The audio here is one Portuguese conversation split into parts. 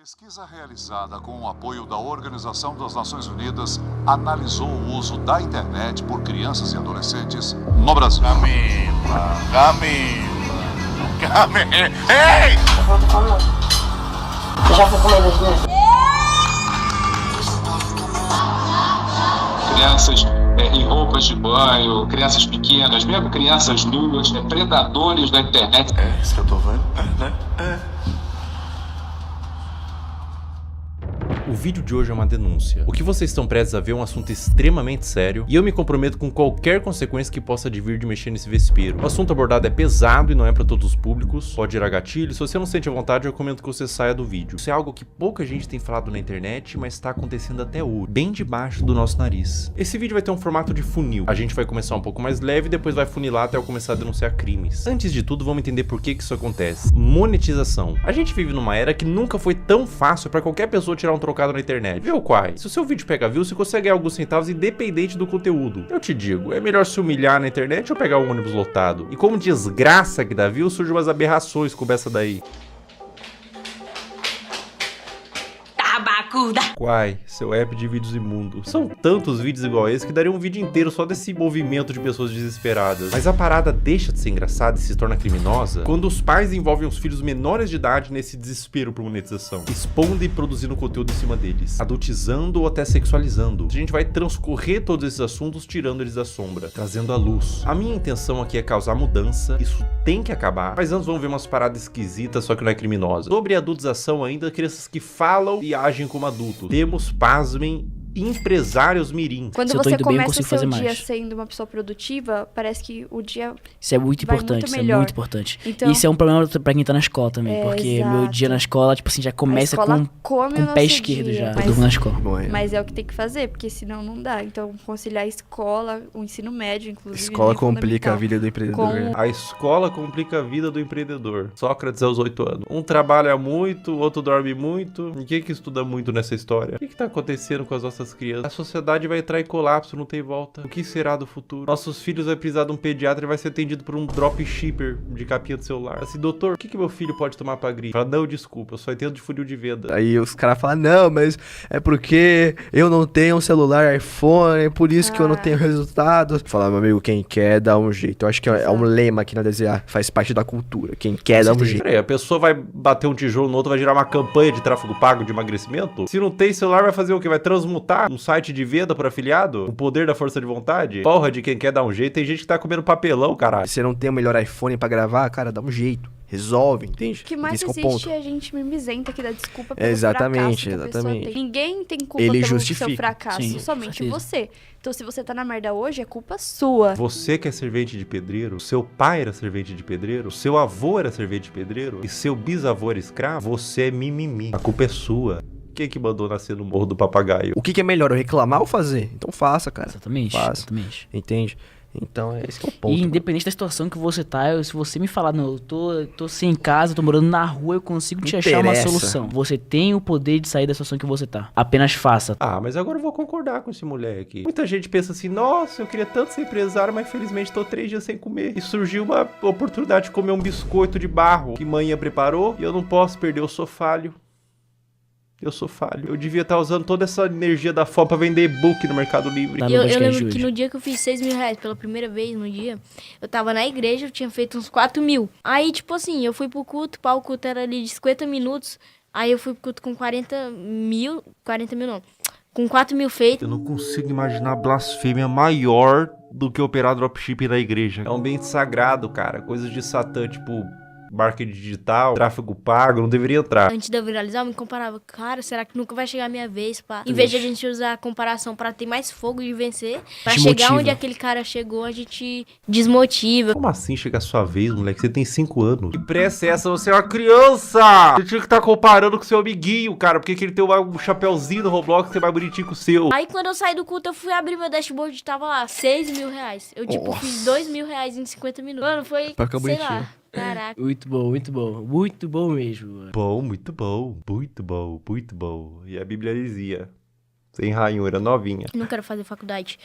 Pesquisa realizada com o apoio da Organização das Nações Unidas analisou o uso da internet por crianças e adolescentes no Brasil. Camila. Ei! Já foi comer 2 vezes? Crianças em roupas de banho, crianças pequenas, mesmo crianças nuas, predadores da internet. É isso que eu tô vendo, né? O vídeo de hoje é uma denúncia. O que vocês estão prestes a ver é um assunto extremamente sério e eu me comprometo com qualquer consequência que possa advir de mexer nesse vespeiro. O assunto abordado é pesado e não é para todos os públicos, pode gerar gatilho. Se você não sente a vontade, eu recomendo que você saia do vídeo. Isso é algo que pouca gente tem falado na internet, mas está acontecendo até hoje, bem debaixo do nosso nariz. Esse vídeo vai ter um formato de funil. A gente vai começar um pouco mais leve e depois vai funilar até eu começar a denunciar crimes. Antes de tudo, vamos entender por que isso acontece. Monetização. A gente vive numa era que nunca foi tão fácil para qualquer pessoa tirar um trocado na internet. Viu, Quai? Se o seu vídeo pega view, você consegue ganhar alguns centavos independente do conteúdo. Eu te digo, é melhor se humilhar na internet ou pegar um ônibus lotado? E como desgraça que dá view, surgem umas aberrações como essa daí. Quai, seu app de vídeos imundo. São tantos vídeos igual esse que daria um vídeo inteiro só desse movimento de pessoas desesperadas. Mas a parada deixa de ser engraçada e se torna criminosa quando os pais envolvem os filhos menores de idade nesse desespero por monetização, expondo e produzindo conteúdo em cima deles, adultizando ou até sexualizando. A gente vai transcorrer todos esses assuntos tirando eles da sombra, trazendo à luz. A minha intenção aqui é causar mudança, isso tem que acabar, mas antes vamos ver umas paradas esquisitas, só que não é criminosa. Sobre a adultização ainda, crianças que falam e agem como adultos. Temos, pasmem, empresários mirim. Quando você começa o seu dia sendo uma pessoa produtiva, parece que o dia isso é muito importante, muito isso melhor. É muito importante. Então, isso é um problema pra quem tá na escola também, porque exato. Meu dia na escola, tipo assim, já começa com o pé esquerdo dia, já. Eu durmo na escola. Mas é o que tem que fazer, porque senão não dá. Então, conciliar a escola, o ensino médio, inclusive. Escola complica a vida do empreendedor. A escola complica a vida do empreendedor. Sócrates aos 8 anos. Um trabalha muito, o outro dorme muito. Ninguém que estuda muito nessa história. O que tá acontecendo com as nossas crianças? A sociedade vai entrar em colapso, não tem volta. O que será do futuro? Nossos filhos vai precisar de um pediatra e vai ser atendido por um dropshipper de capinha do celular. Assim, doutor, o que meu filho pode tomar pra gripe? Fala, não, desculpa, eu só entendo de funil de venda. Aí os caras falam, não, mas é porque eu não tenho um celular iPhone, é por isso que eu não tenho resultados. Fala, meu amigo, quem quer dá um jeito. Eu acho que é um lema aqui na DZA, faz parte da cultura. Quem quer dá um jeito. Peraí, a pessoa vai bater um tijolo no outro, vai gerar uma campanha de tráfego pago de emagrecimento? Se não tem celular, vai fazer o quê? Vai transmutar um site de venda por afiliado? O poder da força de vontade? Porra de quem quer dar um jeito. Tem gente que tá comendo papelão, caralho. Se você não tem o melhor iPhone pra gravar, cara, dá um jeito. Resolve, entende? O que mais existe é a gente mimizenta que dá desculpa pelo exatamente, fracasso que a pessoa tem. Ninguém tem culpa Ele pelo justifica. seu fracasso, Sim, somente você. Então se você tá na merda hoje, é culpa sua. Você que é servente de pedreiro, seu pai era servente de pedreiro, seu avô era servente de pedreiro e seu bisavô era escravo, você é mimimi. A culpa é sua. Quem que mandou nascer no Morro do Papagaio? O que é melhor, eu reclamar ou fazer? Então faça, cara. Exatamente, faça. exatamente. Entende? Então, esse que é o ponto. E independente da situação que você tá, se você me falar, não, eu tô sem casa, tô morando na rua, eu consigo te achar uma solução. Você tem o poder de sair da situação que você tá. Apenas faça. Ah, mas agora eu vou concordar com esse moleque. Muita gente pensa assim, nossa, eu queria tanto ser empresário, mas infelizmente tô 3 dias sem comer. E surgiu uma oportunidade de comer um biscoito de barro que manhã preparou e eu não posso perder, eu sou falho. Eu sou falho. Eu devia estar usando toda essa energia da fome pra vender e-book no Mercado Livre. Eu lembro que no dia que eu fiz 6 mil reais pela primeira vez no dia, eu tava na igreja, eu tinha feito uns 4 mil. Aí, tipo assim, eu fui pro culto, o culto era ali de 50 minutos. Aí eu fui pro culto com 40 mil não. Com 4 mil feitos. Eu não consigo imaginar blasfêmia maior do que operar dropshipping na igreja. É um ambiente sagrado, cara. Coisas de Satã, tipo marketing digital, tráfego pago, não deveria entrar. Antes de eu viralizar, eu me comparava, cara, será que nunca vai chegar a minha vez, pá? Em vez de a gente usar a comparação pra ter mais fogo de vencer, pra chegar onde aquele cara chegou, a gente desmotiva. Como assim chegar a sua vez, moleque? Você tem 5 anos. Que pressa é essa? Você é uma criança! Você tinha que estar comparando com seu amiguinho, cara, porque ele tem um chapéuzinho no Roblox que é mais bonitinho que o seu. Aí quando eu saí do culto, eu fui abrir meu dashboard e tava lá, 6 mil reais. Eu, tipo, fiz 2 mil reais em 50 minutos. Mano, foi, sei lá. Caraca. Muito bom, muito bom. Muito bom mesmo, mano. Bom, muito bom. Muito bom, muito bom. E a Bíblia dizia: Sem ranhura, novinha. Não quero fazer faculdade.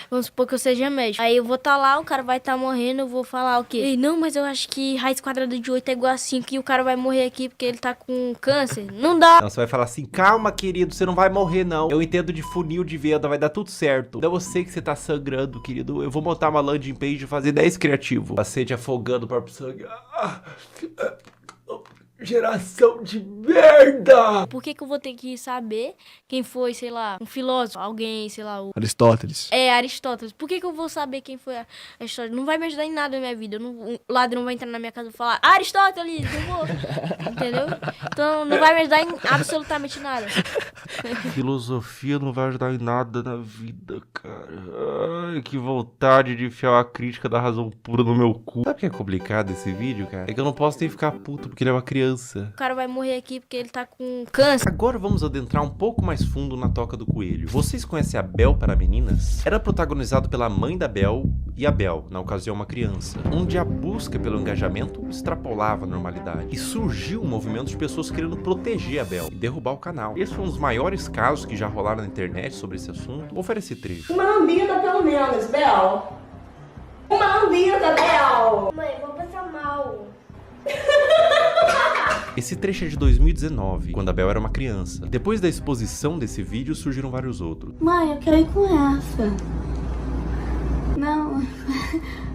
Vamos supor que eu seja médico. Aí eu vou estar lá, o cara vai estar morrendo, eu vou falar o quê? Ei, não, mas eu acho que raiz quadrada de 8 é igual a 5 e o cara vai morrer aqui porque ele tá com câncer. Não dá. Não, você vai falar assim, calma, querido, você não vai morrer, não. Eu entendo de funil de venda, vai dar tudo certo. Não, eu sei que você tá sangrando, querido. Eu vou montar uma landing page e fazer 10 criativo. Paciente afogando o próprio sangue. Geração de merda! Por que eu vou ter que saber quem foi, sei lá, um filósofo, alguém, sei lá, o... Aristóteles. É, Aristóteles. Por que eu vou saber quem foi Aristóteles? Não vai me ajudar em nada na minha vida. O ladrão vai entrar na minha casa e falar, Aristóteles, não vou. Entendeu? Então não vai me ajudar em absolutamente nada. Filosofia não vai ajudar em nada na vida, cara. Ai, que vontade de enfiar uma crítica da razão pura no meu cu. Sabe o que é complicado esse vídeo, cara? É que eu não posso nem ficar puto porque ele é uma criança. O cara vai morrer aqui porque ele tá com câncer. Agora vamos adentrar um pouco mais fundo na Toca do Coelho. Vocês conhecem a Bel para Meninas? Era protagonizado pela mãe da Bel e a Bel, na ocasião uma criança, onde a busca pelo engajamento extrapolava a normalidade. E surgiu um movimento de pessoas querendo proteger a Bel e derrubar o canal. Esse foi um dos maiores casos que já rolaram na internet sobre esse assunto. Vou oferecer trecho. Uma lambida pelo menos, Bel. Uma lambida, Bel. Mãe, vou passar mal. Esse trecho é de 2019, quando a Bel era uma criança. Depois da exposição desse vídeo, surgiram vários outros. Mãe, eu quero ir com essa. Não,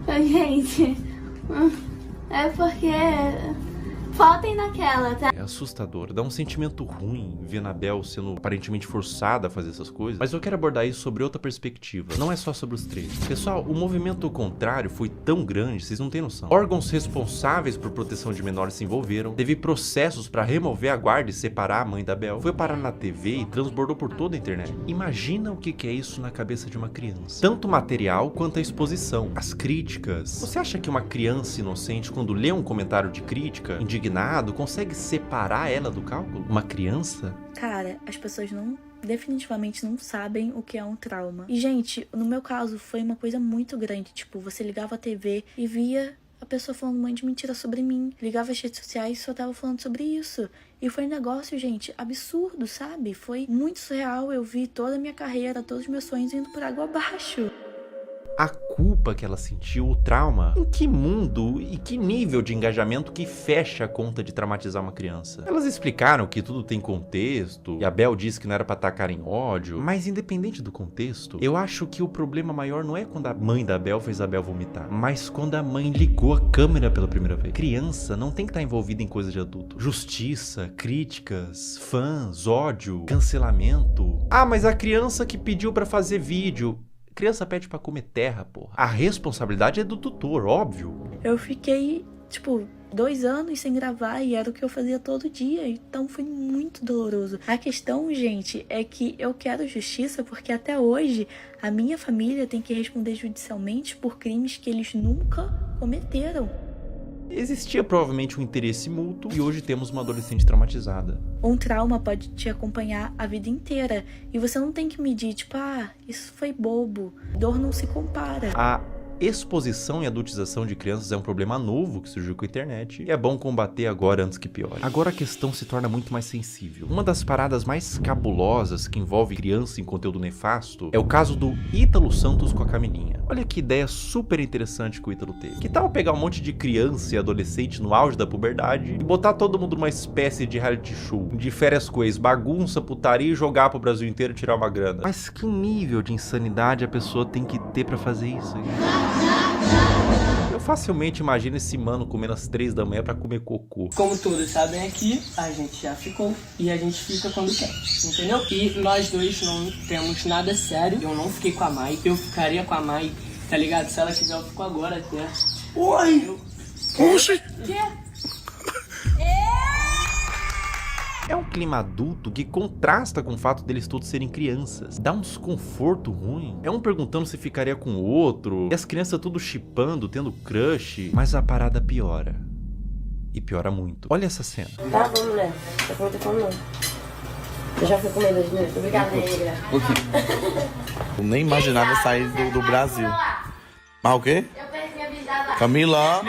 gente, é porque faltem naquela, tá? É assustador, dá um sentimento ruim ver a Bel sendo aparentemente forçada a fazer essas coisas. Mas eu quero abordar isso sobre outra perspectiva, não é só sobre os trechos. Pessoal, o movimento contrário foi tão grande, vocês não têm noção. Órgãos responsáveis por proteção de menores se envolveram, teve processos para remover a guarda e separar a mãe da Bel, foi parar na TV e transbordou por toda a internet. Imagina o que é isso na cabeça de uma criança. Tanto o material quanto a exposição, as críticas. Você acha que uma criança inocente, quando lê um comentário de crítica, indignado, consegue separar ela do cálculo? Uma criança? Cara, as pessoas definitivamente não sabem o que é um trauma. E, gente, no meu caso, foi uma coisa muito grande. Tipo, você ligava a TV e via a pessoa falando um monte de mentira sobre mim. Ligava as redes sociais e só tava falando sobre isso. E foi um negócio, gente, absurdo, sabe? Foi muito surreal. Eu vi toda a minha carreira, todos os meus sonhos indo por água abaixo. A culpa que ela sentiu, o trauma. Em que mundo e que nível de engajamento que fecha a conta de traumatizar uma criança? Elas explicaram que tudo tem contexto, e a Bel disse que não era pra atacar em ódio, mas independente do contexto, eu acho que o problema maior não é quando a mãe da Bel fez a Bel vomitar, mas quando a mãe ligou a câmera pela primeira vez. Criança não tem que estar envolvida em coisa de adulto. Justiça, críticas, fãs, ódio, cancelamento. Ah, mas a criança que pediu pra fazer vídeo... Criança pede pra comer terra, porra. A responsabilidade é do tutor, óbvio. Eu fiquei, 2 anos sem gravar e era o que eu fazia todo dia, então foi muito doloroso. A questão, gente, é que eu quero justiça porque até hoje a minha família tem que responder judicialmente por crimes que eles nunca cometeram. Existia provavelmente um interesse mútuo e hoje temos uma adolescente traumatizada. Um trauma pode te acompanhar a vida inteira e você não tem que medir, isso foi bobo. Dor não se compara. A exposição e adultização de crianças é um problema novo que surgiu com a internet e é bom combater agora antes que piore. Agora a questão se torna muito mais sensível. Uma das paradas mais cabulosas que envolve criança em conteúdo nefasto é o caso do Ítalo Santos com a Camilinha. Olha que ideia super interessante que o Ítalo teve. Que tal pegar um monte de criança e adolescente no auge da puberdade e botar todo mundo numa espécie de reality show, de férias com ex, bagunça, putaria e jogar pro Brasil inteiro e tirar uma grana? Mas que nível de insanidade a pessoa tem que ter pra fazer isso? Eu facilmente imagino esse mano comendo às 3 da manhã pra comer cocô. Como todos sabem aqui, a gente já ficou e a gente fica quando quer, entendeu? E nós dois não temos nada sério. Eu não fiquei com a Mai, eu ficaria com a Mai, tá ligado? Se ela quiser, eu fico agora até. Oi! Oxi! É um clima adulto que contrasta com o fato deles todos serem crianças. Dá um desconforto ruim. É um perguntando se ficaria com o outro. E as crianças tudo chipando, tendo crush. Mas a parada piora. E piora muito. Olha essa cena. Tá bom, mulher. Tá com muita fome, não. Eu já fui comendo hoje, né? Obrigada, negra. Eu nem imaginava sair do Brasil. Mas o quê? Eu perdi a visada. Camila!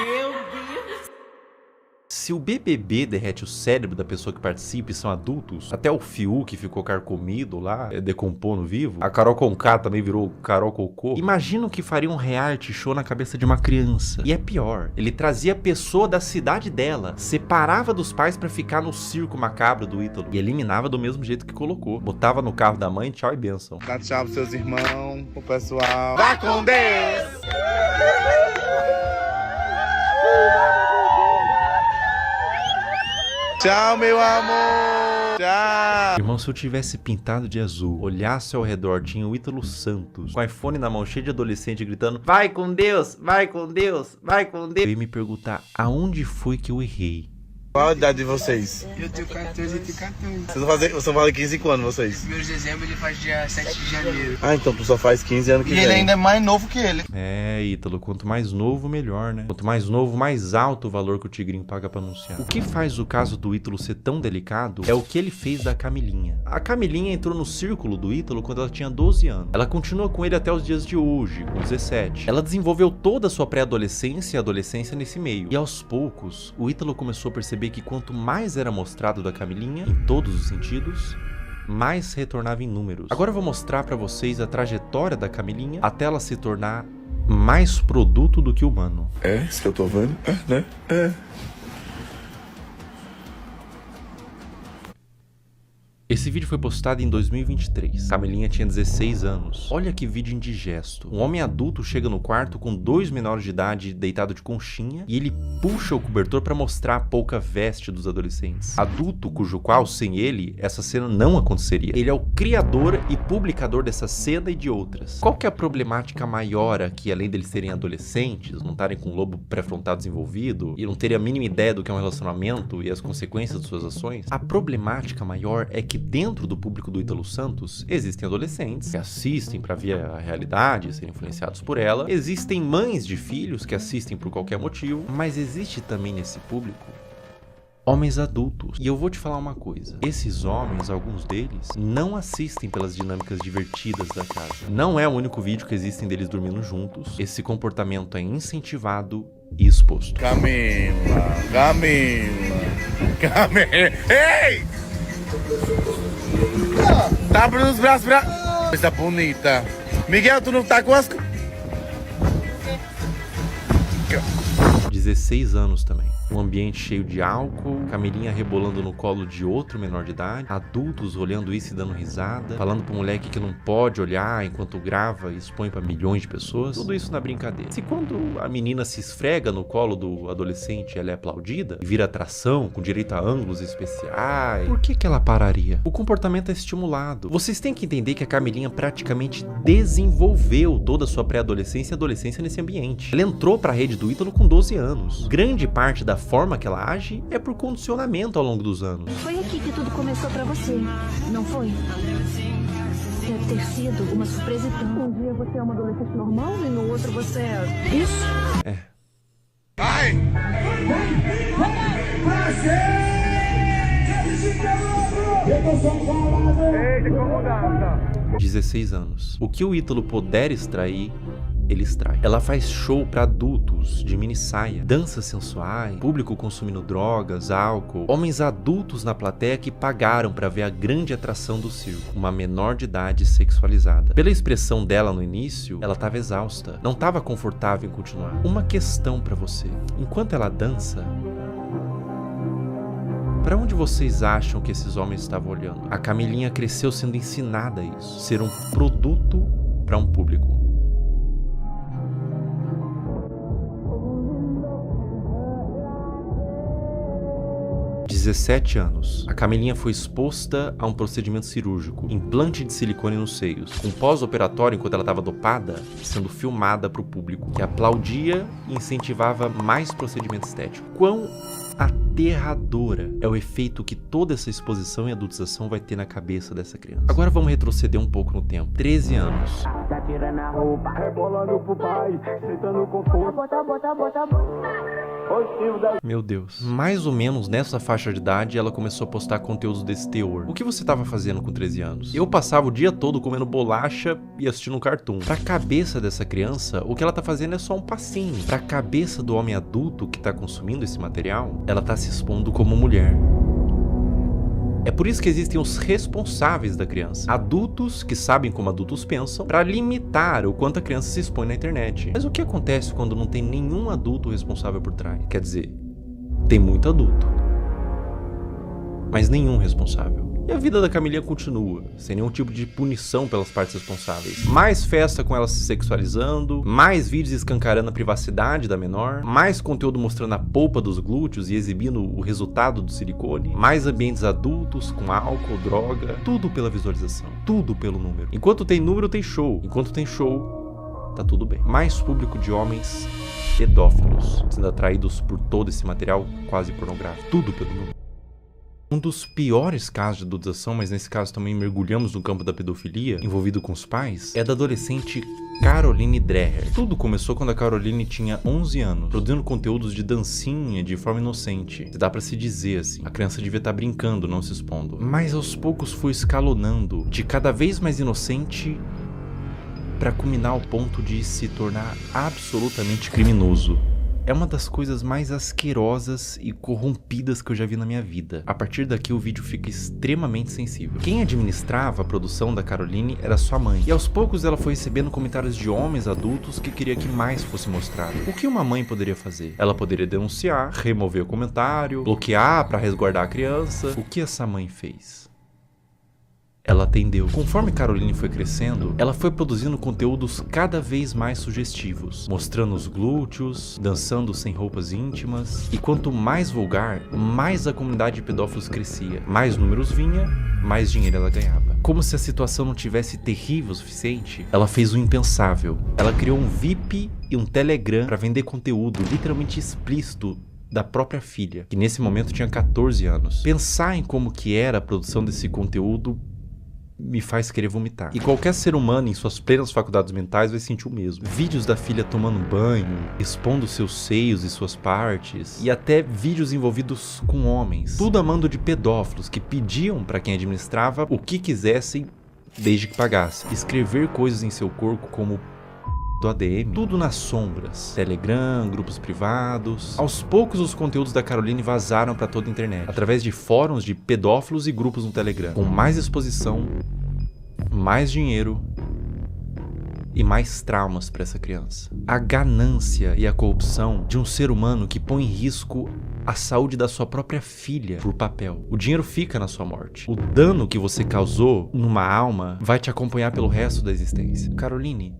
Se Se o BBB derrete o cérebro da pessoa que participa e são adultos, até o Fiuk que ficou carcomido lá, decompondo vivo, a Carol Conká também virou Carol Cocô, imagina o que faria um reality show na cabeça de uma criança. E é pior, ele trazia a pessoa da cidade dela, separava dos pais pra ficar no circo macabro do Ítalo e eliminava do mesmo jeito que colocou. Botava no carro da mãe, tchau e benção. Dá tchau pros seus irmãos, pro pessoal. Vá com Deus! Tchau, meu amor! Tchau! Irmão, se eu tivesse pintado de azul, olhasse ao redor, tinha o Ítalo Santos, com o iPhone na mão, cheio de adolescente, gritando: vai com Deus, vai com Deus, vai com Deus. Eu ia me perguntar, aonde foi que eu errei? Qual a idade de vocês? Eu tenho 14 e tenho 14. Vocês vão fazer 15 quando, vocês? Primeiro de dezembro ele faz dia 7 de janeiro. Ah, então tu só faz 15 anos que vem. E ele ainda é mais novo que ele. É, Ítalo, quanto mais novo, melhor, né? Quanto mais novo, mais alto o valor que o Tigrinho paga pra anunciar. O que faz o caso do Ítalo ser tão delicado é o que ele fez da Camilinha. A Camilinha entrou no círculo do Ítalo quando ela tinha 12 anos. Ela continua com ele até os dias de hoje, com 17. Ela desenvolveu toda a sua pré-adolescência e adolescência nesse meio. E aos poucos, o Ítalo começou a perceber que quanto mais era mostrado da Camilinha, em todos os sentidos, mais retornava em números. Agora eu vou mostrar pra vocês a trajetória da Camilinha até ela se tornar mais produto do que humano. É, isso que eu tô vendo? É, né? É. Esse vídeo foi postado em 2023. Camilinha tinha 16 anos. Olha que vídeo indigesto. Um homem adulto chega no quarto com 2 menores de idade deitado de conchinha e ele puxa o cobertor para mostrar a pouca veste dos adolescentes. Adulto cujo qual, sem ele, essa cena não aconteceria. Ele é o criador e publicador dessa cena e de outras. Qual que é a problemática maior aqui, além deles serem adolescentes, não estarem com o lobo pré-frontal desenvolvido e não terem a mínima ideia do que é um relacionamento e as consequências de suas ações? A problemática maior é que dentro do público do Ítalo Santos existem adolescentes que assistem para ver a realidade e serem influenciados por ela. Existem mães de filhos que assistem por qualquer motivo, mas existe também nesse público homens adultos. E eu vou te falar uma coisa. Esses homens, alguns deles, não assistem pelas dinâmicas divertidas da casa. Não é o único vídeo que existem deles dormindo juntos. Esse comportamento é incentivado e exposto. Camila, ei! Tá abrindo os braços pra... Coisa bonita. Miguel, tu não tá com as... 16 anos também. Um ambiente cheio de álcool, Camilinha rebolando no colo de outro menor de idade, adultos olhando isso e dando risada, falando pro moleque que não pode olhar enquanto grava e expõe pra milhões de pessoas. Tudo isso na brincadeira. Se quando a menina se esfrega no colo do adolescente, ela é aplaudida e vira atração, com direito a ângulos especiais, por que ela pararia? O comportamento é estimulado. Vocês têm que entender que a Camilinha praticamente desenvolveu toda a sua pré-adolescência e adolescência nesse ambiente. Ela entrou pra rede do Ítalo com 12 anos. Grande parte da forma que ela age é por condicionamento ao longo dos anos. Foi aqui que tudo começou pra você, não foi? Deve ter sido uma surpresa tão... Um dia você é uma adolescente normal e no outro você é... Isso? É. Vai! 16 anos. O que o Ítalo puder extrair, ele extrai. Ela faz show pra adultos de mini saia, danças sensuais, público consumindo drogas, álcool, homens adultos na plateia que pagaram pra ver a grande atração do circo, uma menor de idade sexualizada. Pela expressão dela no início, ela tava exausta, não tava confortável em continuar. Uma questão pra você: enquanto ela dança, para onde vocês acham que esses homens estavam olhando? A Camilinha cresceu sendo ensinada a isso, ser um produto para um público. Aos 17 anos, a Camilinha foi exposta a um procedimento cirúrgico, implante de silicone nos seios, com pós-operatório enquanto ela estava dopada, sendo filmada para o público, que aplaudia e incentivava mais procedimento estético. Quão aterradora é o efeito que toda essa exposição e adultização vai ter na cabeça dessa criança. Agora vamos retroceder um pouco no tempo. 13 anos. Tá tirando a roupa, rebolando pro pai, sentando com força. Bota. Meu Deus. Mais ou menos nessa faixa de idade, ela começou a postar conteúdos desse teor. O que você tava fazendo com 13 anos? Eu passava o dia todo comendo bolacha e assistindo um cartoon. Pra cabeça dessa criança, o que ela tá fazendo é só um passinho. Pra cabeça do homem adulto que tá consumindo esse material, ela tá se expondo como mulher. É por isso que existem os responsáveis da criança. Adultos que sabem como adultos pensam para limitar o quanto a criança se expõe na internet. Mas o que acontece quando não tem nenhum adulto responsável por trás? Quer dizer, tem muito adulto, mas nenhum responsável. E a vida da Camilinha continua, sem nenhum tipo de punição pelas partes responsáveis. Mais festa com ela se sexualizando, mais vídeos escancarando a privacidade da menor, mais conteúdo mostrando a polpa dos glúteos e exibindo o resultado do silicone, mais ambientes adultos com álcool, droga, tudo pela visualização, tudo pelo número. Enquanto tem número, tem show. Enquanto tem show, tá tudo bem. Mais público de homens pedófilos, sendo atraídos por todo esse material quase pornográfico, tudo pelo número. Um dos piores casos de adultização, mas nesse caso também mergulhamos no campo da pedofilia, envolvido com os pais, é da adolescente Caroline Dreher. Tudo começou quando a Caroline tinha 11 anos, produzindo conteúdos de dancinha de forma inocente. Dá pra se dizer assim, a criança devia estar brincando, não se expondo. Mas aos poucos foi escalonando, de cada vez mais inocente, pra culminar ao ponto de se tornar absolutamente criminoso. É uma das coisas mais asquerosas e corrompidas que eu já vi na minha vida. A partir daqui o vídeo fica extremamente sensível. Quem administrava a produção da Caroline era sua mãe. E aos poucos ela foi recebendo comentários de homens adultos que queria que mais fosse mostrado. O que uma mãe poderia fazer? Ela poderia denunciar, remover o comentário, bloquear para resguardar a criança. O que essa mãe fez? Ela atendeu. Conforme Caroline foi crescendo, ela foi produzindo conteúdos cada vez mais sugestivos, mostrando os glúteos, dançando sem roupas íntimas, e quanto mais vulgar, mais a comunidade de pedófilos crescia. Mais números vinha, mais dinheiro ela ganhava. Como se a situação não tivesse terrível o suficiente, ela fez o impensável. Ela criou um VIP e um Telegram para vender conteúdo literalmente explícito da própria filha, que nesse momento tinha 14 anos. Pensar em como que era a produção desse conteúdo me faz querer vomitar. E qualquer ser humano em suas plenas faculdades mentais vai sentir o mesmo. Vídeos da filha tomando banho, expondo seus seios e suas partes, e até vídeos envolvidos com homens. Tudo a mando de pedófilos que pediam para quem administrava o que quisessem desde que pagasse. Escrever coisas em seu corpo como do ADM, tudo nas sombras. Telegram, grupos privados. Aos poucos os conteúdos da Caroline vazaram para toda a internet, através de fóruns de pedófilos e grupos no Telegram, com mais exposição, mais dinheiro e mais traumas para essa criança. A ganância e a corrupção de um ser humano que põe em risco a saúde da sua própria filha por papel. O dinheiro fica na sua morte. O dano que você causou numa alma vai te acompanhar pelo resto da existência. Caroline,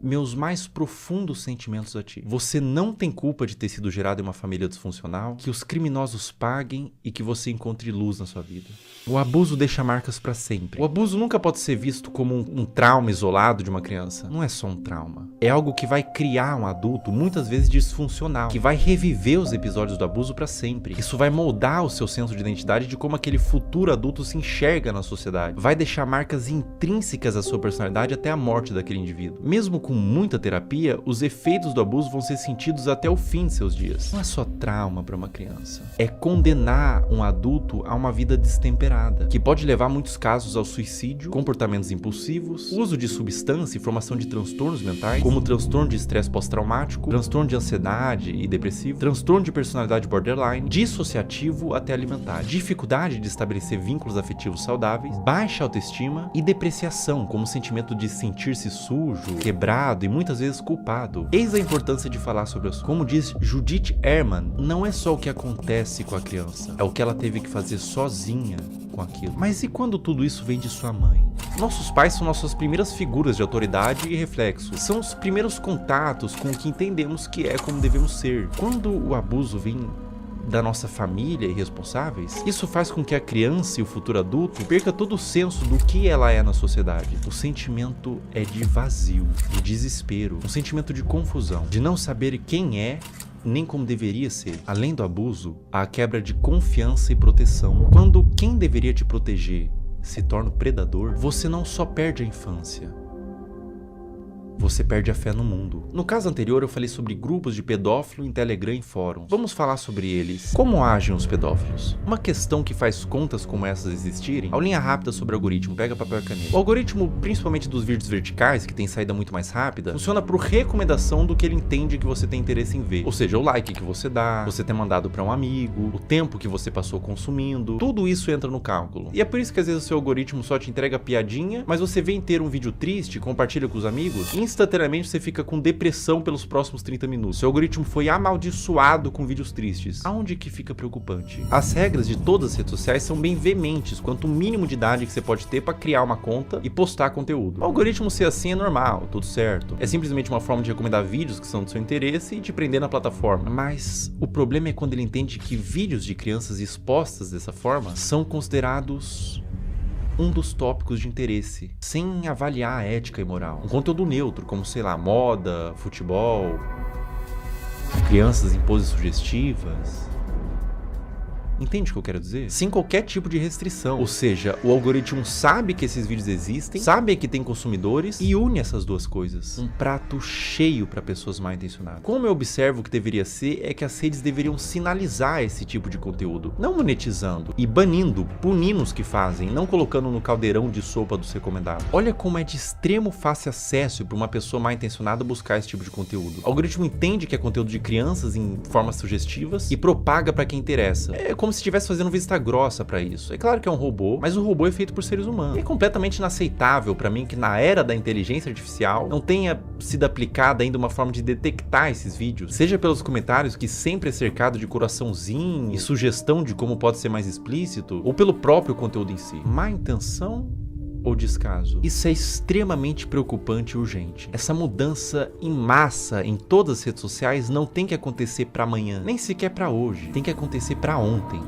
meus mais profundos sentimentos a ti. Você não tem culpa de ter sido gerado em uma família disfuncional, que os criminosos paguem e que você encontre luz na sua vida. O abuso deixa marcas pra sempre. O abuso nunca pode ser visto como um trauma isolado de uma criança. Não é só um trauma. É algo que vai criar um adulto, muitas vezes disfuncional, que vai reviver os episódios do abuso pra sempre. Isso vai moldar o seu senso de identidade de como aquele futuro adulto se enxerga na sociedade. Vai deixar marcas intrínsecas à sua personalidade até a morte daquele indivíduo. Mesmo com muita terapia, os efeitos do abuso vão ser sentidos até o fim de seus dias. Não é só trauma para uma criança. É condenar um adulto a uma vida destemperada, que pode levar muitos casos ao suicídio, comportamentos impulsivos, uso de substância e formação de transtornos mentais, como transtorno de estresse pós-traumático, transtorno de ansiedade e depressivo, transtorno de personalidade borderline, dissociativo até alimentar, dificuldade de estabelecer vínculos afetivos saudáveis, baixa autoestima e depreciação, como sentimento de sentir-se sujo, quebrado e muitas vezes culpado. Eis a importância de falar sobre isso. Como diz Judith Herman, não é só o que acontece com a criança, é o que ela teve que fazer sozinha com aquilo. Mas e quando tudo isso vem de sua mãe? Nossos pais são nossas primeiras figuras de autoridade e reflexo. São os primeiros contatos com o que entendemos que é como devemos ser. Quando o abuso vem da nossa família e responsáveis, isso faz com que a criança e o futuro adulto perca todo o senso do que ela é na sociedade. O sentimento é de vazio, de desespero, um sentimento de confusão, de não saber quem é nem como deveria ser. Além do abuso, há a quebra de confiança e proteção. Quando quem deveria te proteger se torna o predador, você não só perde a infância, você perde a fé no mundo. No caso anterior eu falei sobre grupos de pedófilo em Telegram e fóruns. Vamos falar sobre eles. Como agem os pedófilos? Uma questão que faz contas como essas existirem, aulinha rápida sobre o algoritmo, pega papel e caneta. O algoritmo, principalmente dos vídeos verticais, que tem saída muito mais rápida, funciona por recomendação do que ele entende que você tem interesse em ver. Ou seja, o like que você dá, você ter mandado para um amigo, o tempo que você passou consumindo, tudo isso entra no cálculo. E é por isso que às vezes o seu algoritmo só te entrega piadinha, mas você vê inteiro um vídeo triste, compartilha com os amigos, instantaneamente você fica com depressão pelos próximos 30 minutos. Seu algoritmo foi amaldiçoado com vídeos tristes. Aonde que fica preocupante? As regras de todas as redes sociais são bem veementes quanto o mínimo de idade que você pode ter para criar uma conta e postar conteúdo. O algoritmo ser assim é normal, tudo certo. É simplesmente uma forma de recomendar vídeos que são do seu interesse e te prender na plataforma. Mas o problema é quando ele entende que vídeos de crianças expostas dessa forma são considerados um dos tópicos de interesse, sem avaliar a ética e moral. Um conteúdo neutro, como, sei lá, moda, futebol, crianças em poses sugestivas. Entende o que eu quero dizer? Sem qualquer tipo de restrição. Ou seja, o algoritmo sabe que esses vídeos existem, sabe que tem consumidores e une essas duas coisas. Um prato cheio para pessoas mal intencionadas. Como eu observo que deveria ser, é que as redes deveriam sinalizar esse tipo de conteúdo, não monetizando e banindo, punindo os que fazem, não colocando no caldeirão de sopa dos recomendados. Olha como é de extremo fácil acesso para uma pessoa mal intencionada buscar esse tipo de conteúdo. O algoritmo entende que é conteúdo de crianças em formas sugestivas e propaga para quem interessa. É como se estivesse fazendo vista grossa pra isso. É claro que é um robô, mas o robô é feito por seres humanos. E é completamente inaceitável pra mim que na era da inteligência artificial não tenha sido aplicada ainda uma forma de detectar esses vídeos, seja pelos comentários, que sempre é cercado de coraçãozinho e sugestão de como pode ser mais explícito, ou pelo próprio conteúdo em si. Má intenção ou descaso? Isso é extremamente preocupante e urgente. Essa mudança em massa em todas as redes sociais não tem que acontecer para amanhã, nem sequer para hoje, tem que acontecer para ontem.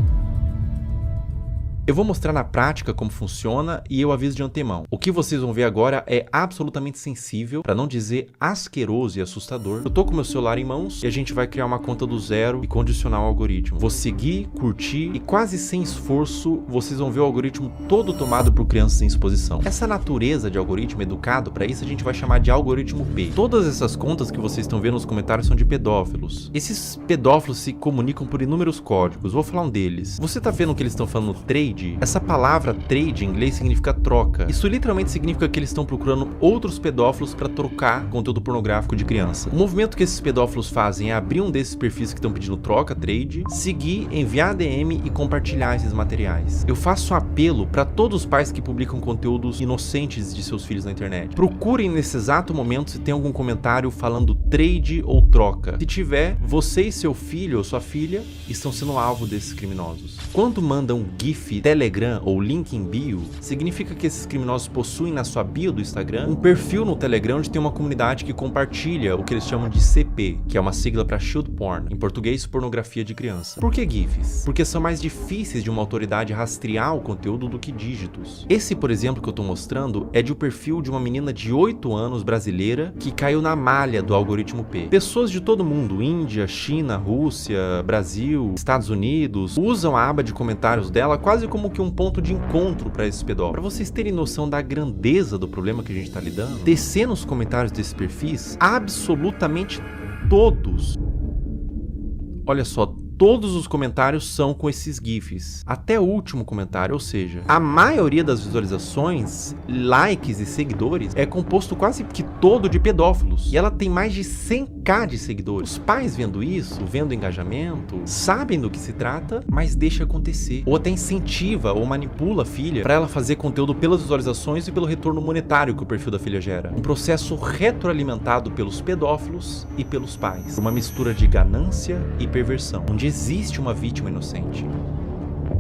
Eu vou mostrar na prática como funciona e eu aviso de antemão. O que vocês vão ver agora é absolutamente sensível, para não dizer asqueroso e assustador. Eu tô com meu celular em mãos e a gente vai criar uma conta do zero e condicionar o algoritmo. Vou seguir, curtir e quase sem esforço vocês vão ver o algoritmo todo tomado por crianças em exposição. Essa natureza de algoritmo educado para isso a gente vai chamar de algoritmo P. Todas essas contas que vocês estão vendo nos comentários são de pedófilos. Esses pedófilos se comunicam por inúmeros códigos. Vou falar um deles. Você tá vendo que eles estão falando trade? Essa palavra trade em inglês significa troca. Isso literalmente significa que eles estão procurando outros pedófilos para trocar conteúdo pornográfico de criança. O movimento que esses pedófilos fazem é abrir um desses perfis que estão pedindo troca, trade, seguir, enviar DM e compartilhar esses materiais. Eu faço um apelo para todos os pais que publicam conteúdos inocentes de seus filhos na internet. Procurem nesse exato momento se tem algum comentário falando trade ou troca. Se tiver, você e seu filho ou sua filha estão sendo alvo desses criminosos. Quando mandam GIF, Telegram ou link em bio, significa que esses criminosos possuem na sua bio do Instagram um perfil no Telegram onde tem uma comunidade que compartilha o que eles chamam de CP, que é uma sigla para Child Porn, em português pornografia de criança. Por que GIFs? Porque são mais difíceis de uma autoridade rastrear o conteúdo do que dígitos. Esse, por exemplo, que eu tô mostrando é de um perfil de uma menina de 8 anos brasileira que caiu na malha do algoritmo P. Pessoas de todo mundo, Índia, China, Rússia, Brasil, Estados Unidos, usam a aba de comentários dela quase como que um ponto de encontro para esses pedófilos. Para vocês terem noção da grandeza do problema que a gente tá lidando, descer nos comentários desses perfis, absolutamente todos, olha só, todos os comentários são com esses GIFs. Até o último comentário, ou seja, a maioria das visualizações, likes e seguidores é composto quase que todo de pedófilos. E ela tem mais de 100k de seguidores. Os pais vendo isso, vendo engajamento, sabem do que se trata, mas deixa acontecer. Ou até incentiva ou manipula a filha para ela fazer conteúdo pelas visualizações e pelo retorno monetário que o perfil da filha gera. Um processo retroalimentado pelos pedófilos e pelos pais. Uma mistura de ganância e perversão, onde existe uma vítima inocente,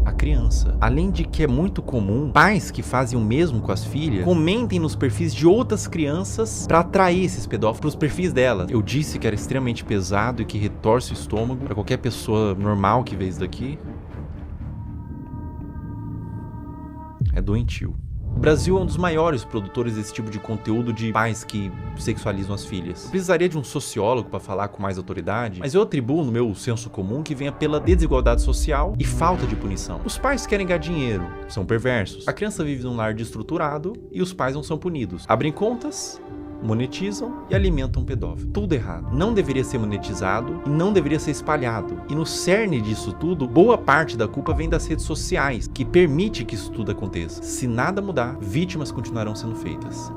a criança. Além de que é muito comum pais que fazem o mesmo com as filhas comentem nos perfis de outras crianças para atrair esses pedófilos para os perfis delas. Eu disse que era extremamente pesado e que retorce o estômago para qualquer pessoa normal que vê isso daqui. É doentio. O Brasil é um dos maiores produtores desse tipo de conteúdo de pais que sexualizam as filhas. Eu precisaria de um sociólogo para falar com mais autoridade, mas eu atribuo no meu senso comum que venha pela desigualdade social e falta de punição. Os pais querem ganhar dinheiro, são perversos. A criança vive num lar desestruturado e os pais não são punidos. Abrem contas monetizam e alimentam um pedófilo. Tudo errado. Não deveria ser monetizado e não deveria ser espalhado. E no cerne disso tudo, boa parte da culpa vem das redes sociais, que permite que isso tudo aconteça. Se nada mudar, vítimas continuarão sendo feitas.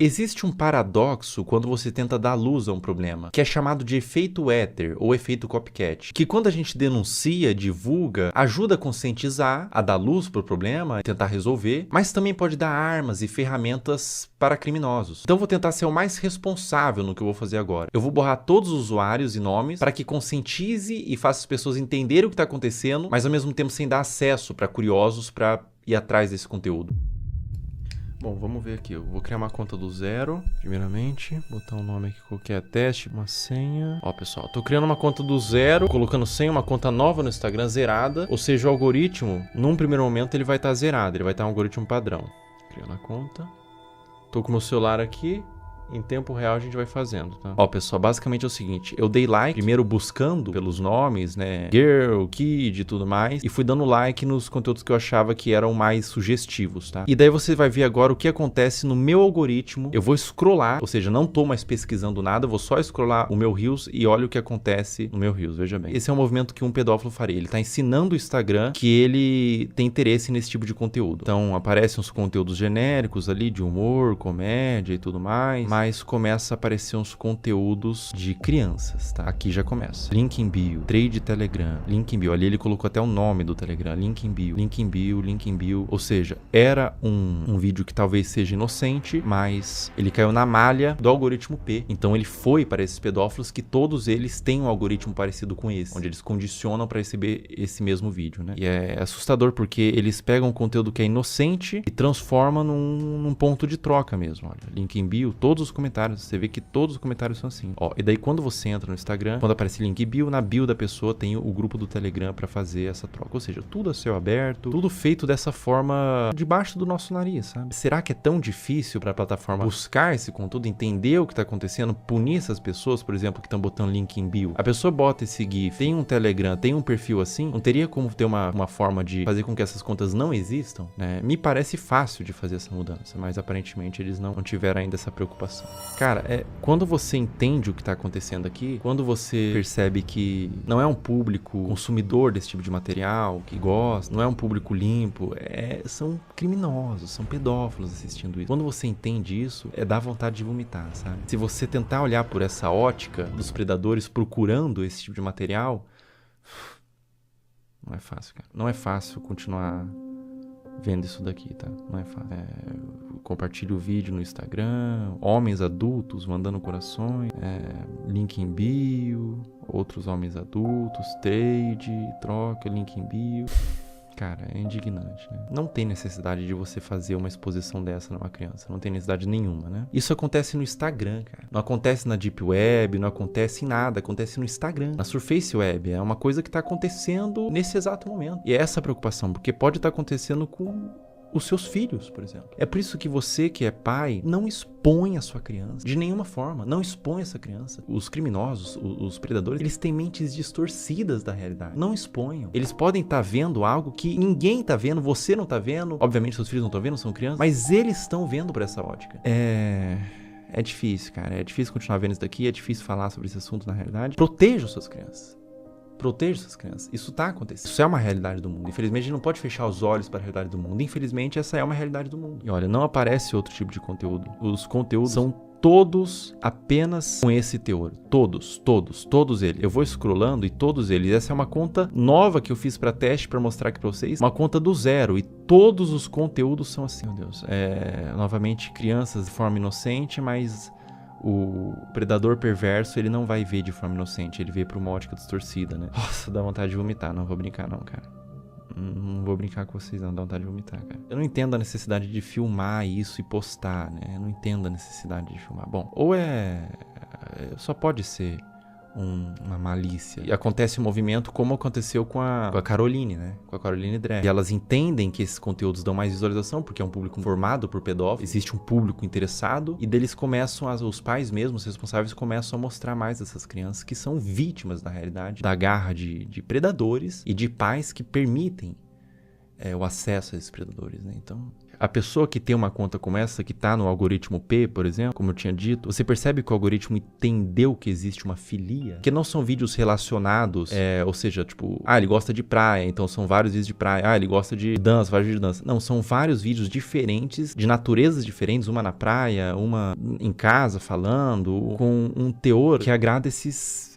Existe um paradoxo quando você tenta dar luz a um problema, que é chamado de efeito éter ou efeito copycat, que quando a gente denuncia, divulga, ajuda a conscientizar, a dar luz para o problema, a tentar resolver, mas também pode dar armas e ferramentas para criminosos. Então vou tentar ser o mais responsável no que eu vou fazer agora. Eu vou borrar todos os usuários e nomes para que conscientize e faça as pessoas entenderem o que está acontecendo, mas ao mesmo tempo sem dar acesso para curiosos para ir atrás desse conteúdo. Bom, vamos ver aqui. Eu vou criar uma conta do zero, primeiramente. Botar um nome aqui qualquer, teste, uma senha. Ó, pessoal, tô criando uma conta do zero, colocando senha, uma conta nova no Instagram, zerada. Ou seja, o algoritmo, num primeiro momento, ele vai estar zerado. Ele vai estar um algoritmo padrão. Criando a conta. Tô com o meu celular aqui. Em tempo real a gente vai fazendo, tá? Ó, pessoal, basicamente é o seguinte. Eu dei like, primeiro buscando pelos nomes, né? Girl, Kid e tudo mais. E fui dando like nos conteúdos que eu achava que eram mais sugestivos, tá? E daí você vai ver agora o que acontece no meu algoritmo. Eu vou scrollar, ou seja, não tô mais pesquisando nada. Eu vou só scrollar o meu Reels e olha o que acontece no meu Reels, veja bem. Esse é um movimento que um pedófilo faria. Ele tá ensinando o Instagram que ele tem interesse nesse tipo de conteúdo. Então, aparecem uns conteúdos genéricos ali de humor, comédia e tudo mais. Mas começa a aparecer uns conteúdos de crianças, tá? Aqui já começa. Link em bio, trade Telegram, link em bio. Ali ele colocou até o nome do Telegram, link em bio, link em bio, link em bio. Ou seja, era um vídeo que talvez seja inocente, mas ele caiu na malha do algoritmo P. Então ele foi para esses pedófilos que todos eles têm um algoritmo parecido com esse, onde eles condicionam para receber esse mesmo vídeo, né? E é assustador porque eles pegam um conteúdo que é inocente e transformam num ponto de troca mesmo. Olha, link em bio, todos os comentários, você vê que todos os comentários são assim. Ó, e daí quando você entra no Instagram, quando aparece link bio, na bio da pessoa tem o grupo do Telegram para fazer essa troca. Ou seja, tudo a céu aberto, tudo feito dessa forma debaixo do nosso nariz, sabe? Será que é tão difícil para a plataforma buscar esse conteúdo, entender o que tá acontecendo, punir essas pessoas, por exemplo, que estão botando link em bio? A pessoa bota esse GIF, tem um Telegram, tem um perfil assim, não teria como ter uma forma de fazer com que essas contas não existam, né? Me parece fácil de fazer essa mudança, mas aparentemente eles não tiveram ainda essa preocupação. Cara, quando você entende o que está acontecendo aqui, quando você percebe que não é um público consumidor desse tipo de material, que gosta, não é um público limpo, são criminosos, são pedófilos assistindo isso. Quando você entende isso, dá vontade de vomitar, sabe? Se você tentar olhar por essa ótica dos predadores procurando esse tipo de material, não é fácil, cara. Não é fácil continuar vendo isso daqui, tá? Não é fácil. Compartilhe o vídeo no Instagram, homens adultos mandando corações, link em bio, outros homens adultos, trade, troca, link em bio. Cara, é indignante, né? Não tem necessidade de você fazer uma exposição dessa numa criança. Não tem necessidade nenhuma, né? Isso acontece no Instagram, cara. Não acontece na Deep Web, não acontece em nada. Acontece no Instagram. Na Surface Web. É uma coisa que tá acontecendo nesse exato momento. E é essa preocupação, porque pode estar acontecendo com os seus filhos, por exemplo. É por isso que você, que é pai, não expõe a sua criança. De nenhuma forma. Não expõe essa criança. Os criminosos, os predadores, eles têm mentes distorcidas da realidade. Não exponham. Eles podem estar vendo algo que ninguém está vendo, você não está vendo. Obviamente, seus filhos não estão vendo, são crianças. Mas eles estão vendo por essa ótica. É difícil, cara. É difícil continuar vendo isso daqui. É difícil falar sobre esse assunto na realidade. Proteja suas crianças. Proteja essas crianças. Isso tá acontecendo. Isso é uma realidade do mundo. Infelizmente, a gente não pode fechar os olhos para a realidade do mundo. Infelizmente, essa é uma realidade do mundo. E olha, não aparece outro tipo de conteúdo. Os conteúdos são todos apenas com esse teor. Todos eles. Eu vou scrollando e todos eles. Essa é uma conta nova que eu fiz para teste, para mostrar aqui para vocês. Uma conta do zero. E todos os conteúdos são assim, meu Deus. Novamente, crianças de forma inocente, mas o predador perverso, ele não vai ver de forma inocente, ele vê por uma ótica distorcida, né? Nossa, dá vontade de vomitar, não vou brincar não, cara. Não vou brincar com vocês não, dá vontade de vomitar, cara. Eu não entendo a necessidade de filmar isso e postar, né? Eu não entendo a necessidade de filmar. Bom, ou só pode ser uma malícia. E acontece um movimento como aconteceu com a Caroline, né? Com a Caroline Drag. E elas entendem que esses conteúdos dão mais visualização, porque é um público formado por pedófilos, existe um público interessado, e deles começam, os pais mesmos, os responsáveis, começam a mostrar mais essas crianças que são vítimas, na realidade, da garra de predadores e de pais que permitem o acesso a esses predadores, né? Então, a pessoa que tem uma conta como essa, que tá no algoritmo P, por exemplo, como eu tinha dito, você percebe que o algoritmo entendeu que existe uma filia, que não são vídeos relacionados, ou seja, tipo, ele gosta de praia, então são vários vídeos de praia, ele gosta de dança, vários vídeos de dança. Não, são vários vídeos diferentes, de naturezas diferentes, uma na praia, uma em casa falando, com um teor que agrada esses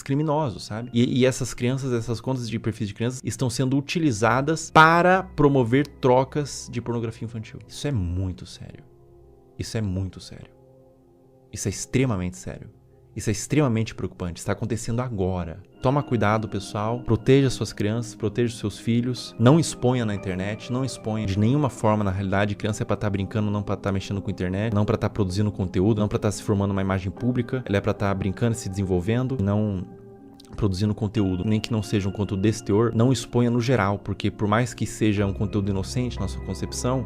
criminosos, sabe? E essas crianças, essas contas de perfis de crianças estão sendo utilizadas para promover trocas de pornografia infantil. Isso é muito sério. Isso é muito sério. Isso é extremamente sério. Isso é extremamente preocupante. Está acontecendo agora. Toma cuidado, pessoal. Proteja suas crianças, proteja seus filhos. Não exponha na internet, não exponha de nenhuma forma na realidade. Criança é para estar brincando, não para estar mexendo com a internet, não para estar produzindo conteúdo, não para estar se formando uma imagem pública. Ela é para estar brincando e se desenvolvendo, não produzindo conteúdo, nem que não seja um conteúdo desse teor. Não exponha no geral, porque por mais que seja um conteúdo inocente na sua concepção,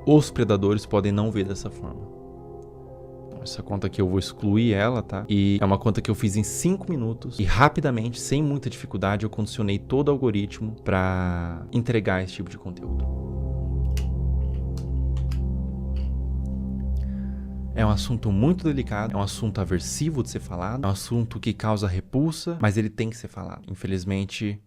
os predadores podem não ver dessa forma. Essa conta aqui eu vou excluir ela, tá? E é uma conta que eu fiz em 5 minutos e rapidamente, sem muita dificuldade, eu condicionei todo o algoritmo para entregar esse tipo de conteúdo. É um assunto muito delicado, é um assunto aversivo de ser falado, é um assunto que causa repulsa, mas ele tem que ser falado. Infelizmente,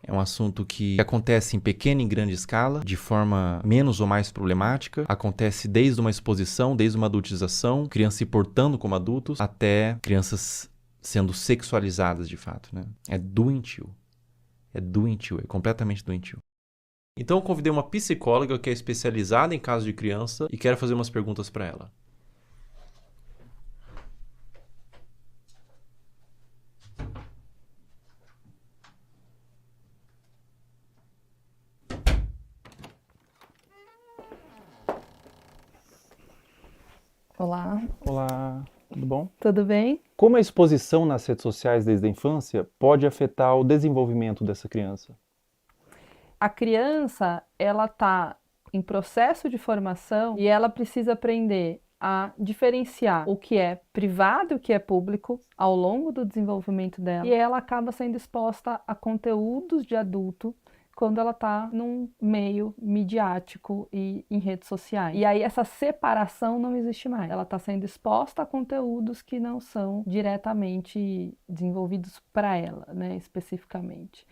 é um assunto que acontece em pequena e grande escala, de forma menos ou mais problemática. Acontece desde uma exposição, desde uma adultização, crianças se portando como adultos, até crianças sendo sexualizadas de fato, né? É doentio. É doentio, é completamente doentio. Então eu convidei uma psicóloga que é especializada em casos de criança e quero fazer umas perguntas para ela. Olá. Olá, tudo bom? Tudo bem? Como a exposição nas redes sociais desde a infância pode afetar o desenvolvimento dessa criança? A criança, ela está em processo de formação e ela precisa aprender a diferenciar o que é privado e o que é público ao longo do desenvolvimento dela. E ela acaba sendo exposta a conteúdos de adulto quando ela está num meio midiático e em redes sociais. E aí essa separação não existe mais. Ela está sendo exposta a conteúdos que não são diretamente desenvolvidos para ela, né, especificamente.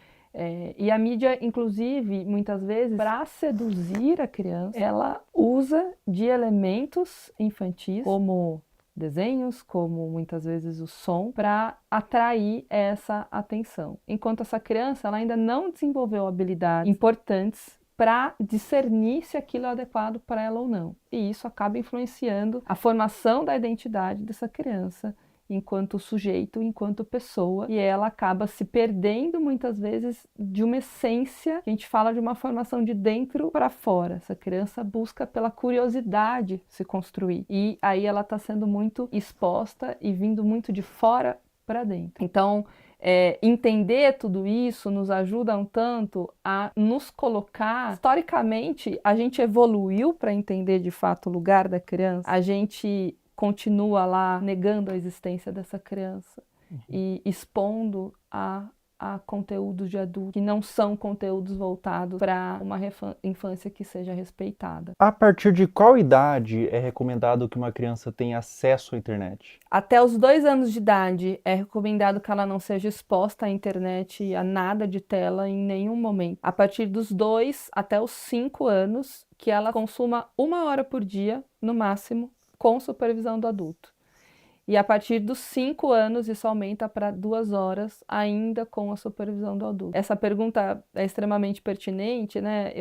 E a mídia, inclusive, muitas vezes, para seduzir a criança, ela usa de elementos infantis, como desenhos, como muitas vezes o som, para atrair essa atenção. Enquanto essa criança ela ainda não desenvolveu habilidades importantes para discernir se aquilo é adequado para ela ou não. E isso acaba influenciando a formação da identidade dessa criança enquanto sujeito, enquanto pessoa, e ela acaba se perdendo muitas vezes de uma essência, que a gente fala de uma formação de dentro para fora. Essa criança busca pela curiosidade se construir, e aí ela está sendo muito exposta e vindo muito de fora para dentro. Então, entender tudo isso nos ajuda um tanto a nos colocar. Historicamente, a gente evoluiu para entender de fato o lugar da criança, a gente continua lá negando a existência dessa criança e expondo a conteúdos de adulto que não são conteúdos voltados para uma infância que seja respeitada. A partir de qual idade é recomendado que uma criança tenha acesso à internet? Até os 2 anos de idade é recomendado que ela não seja exposta à internet, a nada de tela em nenhum momento. A partir dos 2 até os 5 anos, que ela consuma 1 hora por dia, no máximo, com supervisão do adulto. E a partir dos 5 anos, isso aumenta para 2 horas, ainda com a supervisão do adulto. Essa pergunta é extremamente pertinente, né?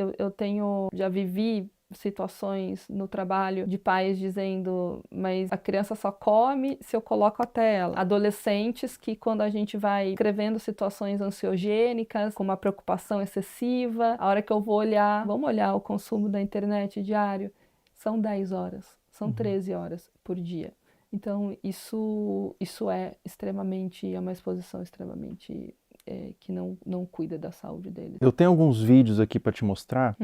Já vivi situações no trabalho de pais dizendo, mas a criança só come se eu coloco a tela. Adolescentes que, quando a gente vai escrevendo situações ansiogênicas, com uma preocupação excessiva, a hora que eu vou olhar, vamos olhar o consumo da internet diário, são 10 horas, são 13 horas por dia. Então, isso é uma exposição extremamente que não cuida da saúde deles. Eu tenho alguns vídeos aqui para te mostrar.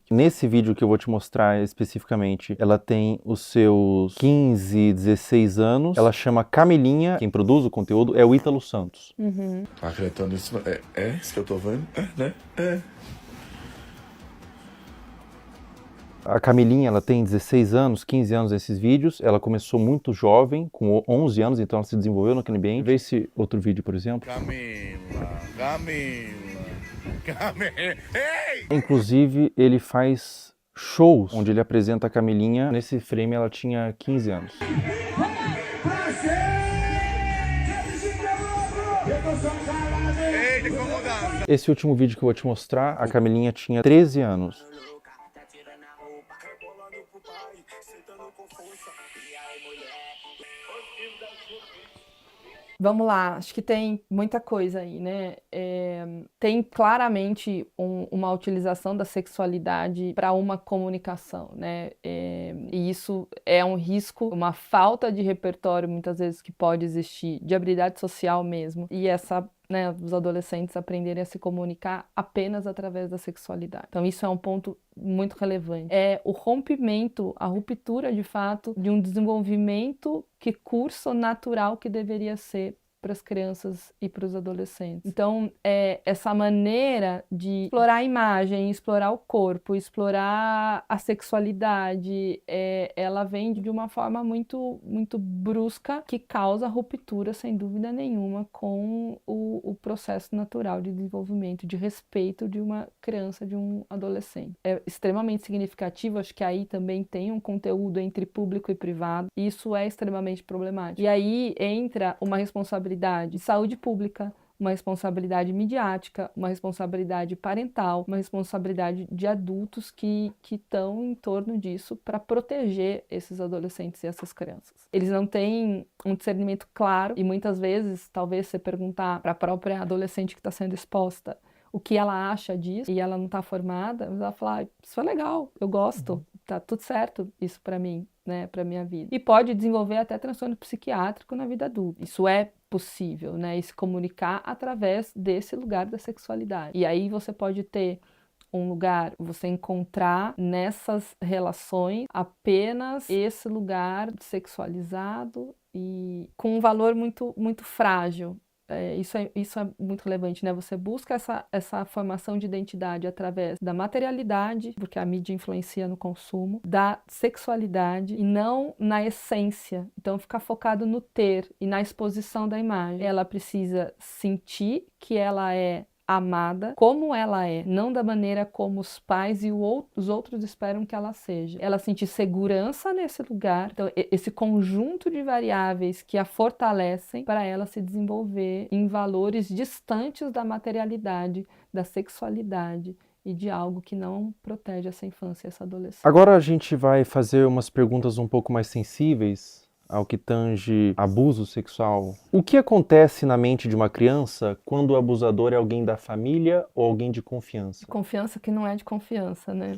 Nesse vídeo que eu vou te mostrar especificamente, ela tem os seus 15, 16 anos. Ela chama Camilinha. Quem produz o conteúdo é o Ítalo Santos. Acreditando nisso, é isso que eu tô vendo? Né? A Camilinha, ela tem 16 anos, 15 anos nesses vídeos. Ela começou muito jovem, com 11 anos, então ela se desenvolveu naquele ambiente. Vê esse outro vídeo, por exemplo. Camila. Ei! Inclusive, ele faz shows onde ele apresenta a Camilinha. Nesse frame, ela tinha 15 anos. Esse último vídeo que eu vou te mostrar, a Camilinha tinha 13 anos. Vamos lá, acho que tem muita coisa aí, né? Tem claramente uma utilização da sexualidade para uma comunicação, né? E isso é um risco, uma falta de repertório, muitas vezes, que pode existir, de habilidade social mesmo. E os adolescentes aprenderem a se comunicar apenas através da sexualidade. Então isso é um ponto muito relevante. É o rompimento, a ruptura de fato de um desenvolvimento que curso natural que deveria ser para as crianças e para os adolescentes. Então, essa maneira de explorar a imagem, explorar o corpo, explorar a sexualidade, ela vem de uma forma muito, muito brusca, que causa ruptura, sem dúvida nenhuma, com o processo natural de desenvolvimento, de respeito de uma criança, de um adolescente. É extremamente significativo, acho que aí também tem um conteúdo entre público e privado, e isso é extremamente problemático. E aí entra uma responsabilidade de saúde pública, uma responsabilidade midiática, uma responsabilidade parental, uma responsabilidade de adultos que estão em torno disso para proteger esses adolescentes e essas crianças. Eles não têm um discernimento claro e muitas vezes, talvez você perguntar para a própria adolescente que está sendo exposta o que ela acha disso e ela não está formada, ela fala, isso é legal, eu gosto, tá tudo certo isso para mim, né, para minha vida. E pode desenvolver até transtorno psiquiátrico na vida adulta. Isso é possível, né, e se comunicar através desse lugar da sexualidade. E aí você pode ter um lugar, você encontrar nessas relações apenas esse lugar sexualizado e com um valor muito, muito frágil. Isso é muito relevante, né? Você busca essa formação de identidade através da materialidade, porque a mídia influencia no consumo, da sexualidade e não na essência. Então, ficar focado no ter e na exposição da imagem. Ela precisa sentir que ela é amada como ela é, não da maneira como os pais e os outros esperam que ela seja. Ela sentir segurança nesse lugar, então esse conjunto de variáveis que a fortalecem para ela se desenvolver em valores distantes da materialidade, da sexualidade e de algo que não protege essa infância e essa adolescência. Agora a gente vai fazer umas perguntas um pouco mais sensíveis ao que tange abuso sexual. O que acontece na mente de uma criança quando o abusador é alguém da família ou alguém de confiança? Confiança que não é de confiança, né?